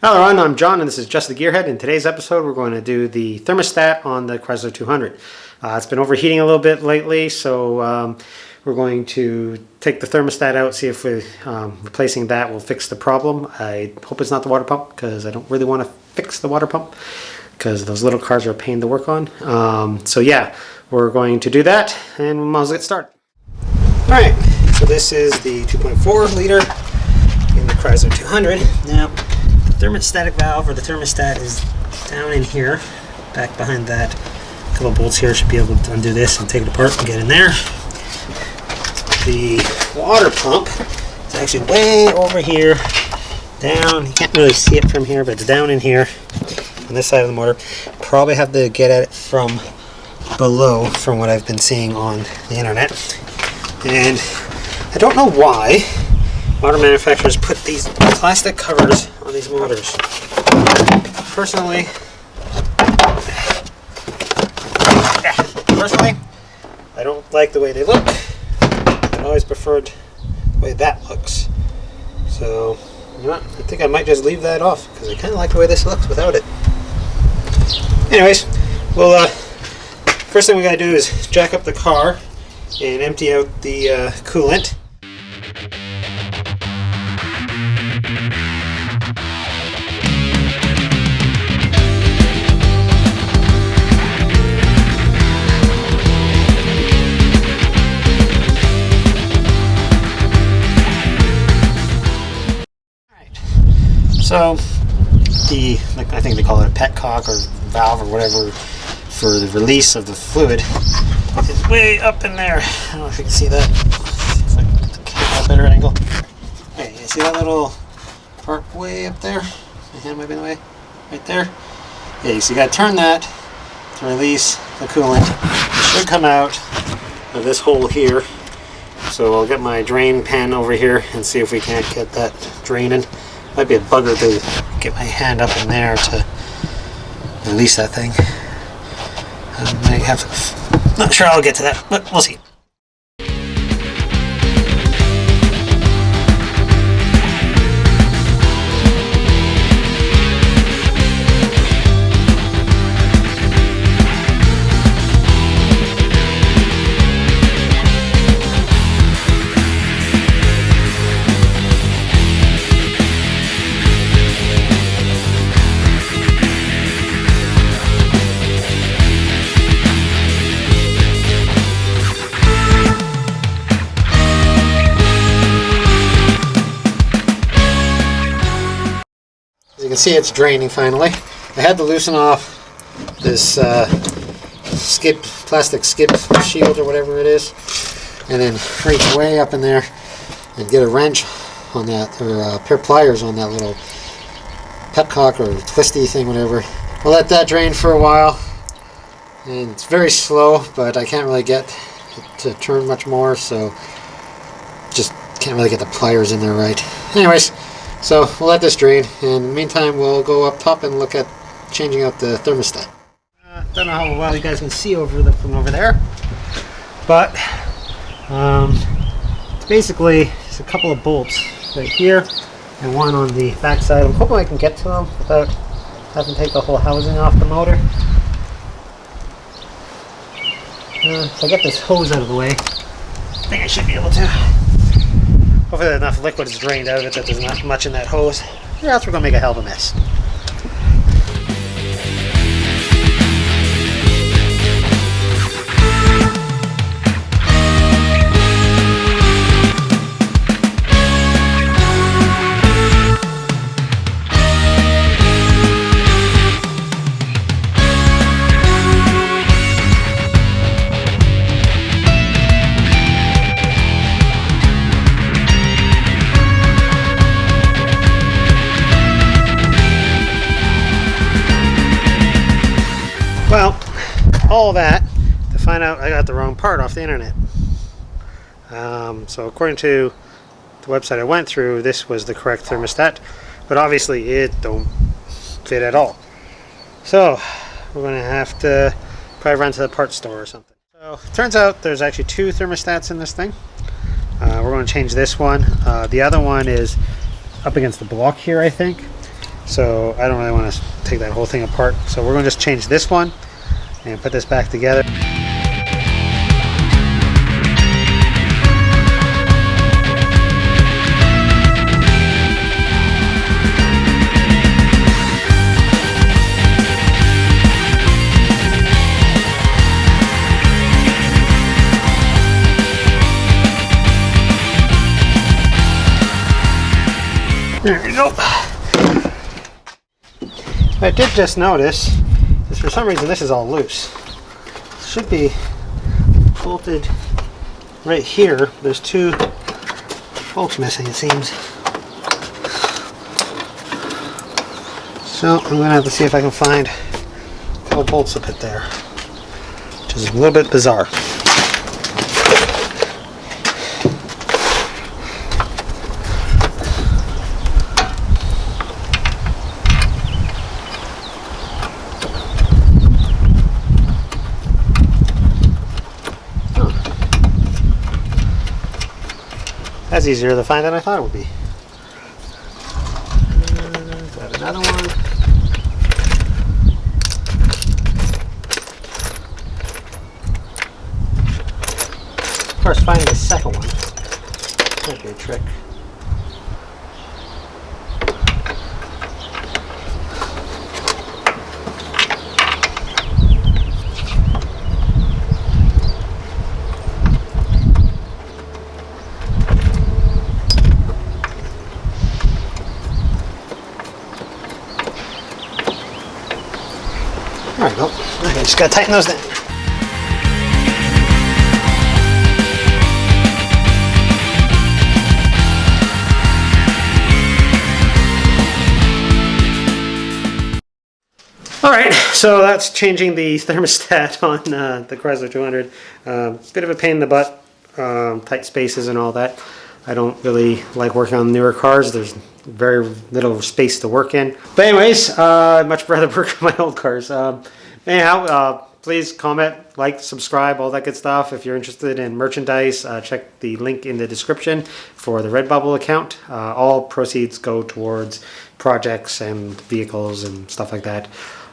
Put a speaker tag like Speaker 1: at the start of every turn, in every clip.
Speaker 1: Hello everyone, I'm John and this is Just the Gearhead. In today's episode we're going to do the thermostat on the Chrysler 200. It's been overheating a little bit lately, so we're going to take the thermostat out, see if replacing that will fix the problem. I hope it's not the water pump because I don't really want to fix the water pump because those little cars are a pain to work on. So yeah, we're going to do that and we might as well get started. Alright, so this is the 2.4 liter in the Chrysler 200. Now, thermostatic valve, or the thermostat, is down in here, back behind that. A couple of bolts here should be able to undo this and take it apart and get in there. The water pump is actually way over here, down. You can't really see it from here, but it's down in here on this side of the motor. Probably have to get at it from below, from what I've been seeing on the internet. And I don't know why motor manufacturers put these plastic covers on these motors. Personally, I don't like the way they look. I always preferred the way that looks. So, you know what? I think I might just leave that off because I kind of like the way this looks without it. Anyways, well, first thing we gotta do is jack up the car and empty out the coolant. So, I think they call it a petcock or valve or whatever for the release of the fluid is way up in there. I don't know if you can see that. If I can get the camera at a better angle. Okay, you see that little part way up there? My hand might be in the way. Right there. Okay, so you got to turn that to release the coolant. It should come out of this hole here. So I'll get my drain pen over here and see if we can't get that draining. Might be a bugger to get my hand up in there to release that thing. I might have to, not sure I'll get to that, but we'll see. As you can see, it's draining finally. I had to loosen off this plastic skid shield or whatever it is, and then reach way up in there and get a wrench on that, or a pair of pliers on that little petcock or twisty thing, whatever. I'll let that drain for a while, and it's very slow, but I can't really get it to turn much more, so just can't really get the pliers in there right. Anyways, so we'll let this drain, and in the meantime we'll go up top and look at changing out the thermostat. Don't know how well you guys can see from over there, but it's basically just a couple of bolts right here and one on the back side. I'm hoping I can get to them without having to take the whole housing off the motor. If I get this hose out of the way, I think I should be able to. Hopefully enough liquid is drained out of it that there's not much in that hose. Or else we're going to make a hell of a mess. Well, all that to find out I got the wrong part off the internet. So according to the website I went through, this was the correct thermostat, but obviously it don't fit at all. So we're going to have to probably run to the parts store or something. So it turns out there's actually two thermostats in this thing. We're going to change this one. The other one is up against the block here, I think. So I don't really want to take that whole thing apart. So we're going to just change this one and put this back together. There we go. I did just notice is for some reason this is all loose. It should be bolted right here. There's two bolts missing, it seems. So I'm going to have to see if I can find a couple bolts to put there, which is a little bit bizarre. That's easier to find than I thought it would be. Got another one. Of course, finding the second one might be a trick. There we go. Okay, just gotta tighten those down. All right, so that's changing the thermostat on the Chrysler 200. Bit of a pain in the butt, tight spaces and all that. I don't really like working on newer cars. There's very little space to work in. But anyways, I'd much rather work on my old cars. Anyhow, please comment, like, subscribe, all that good stuff. If you're interested in merchandise, check the link in the description for the Redbubble account. All proceeds go towards projects and vehicles and stuff like that.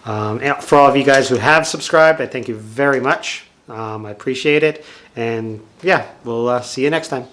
Speaker 1: And for all of you guys who have subscribed, I thank you very much. I appreciate it. And yeah, we'll see you next time.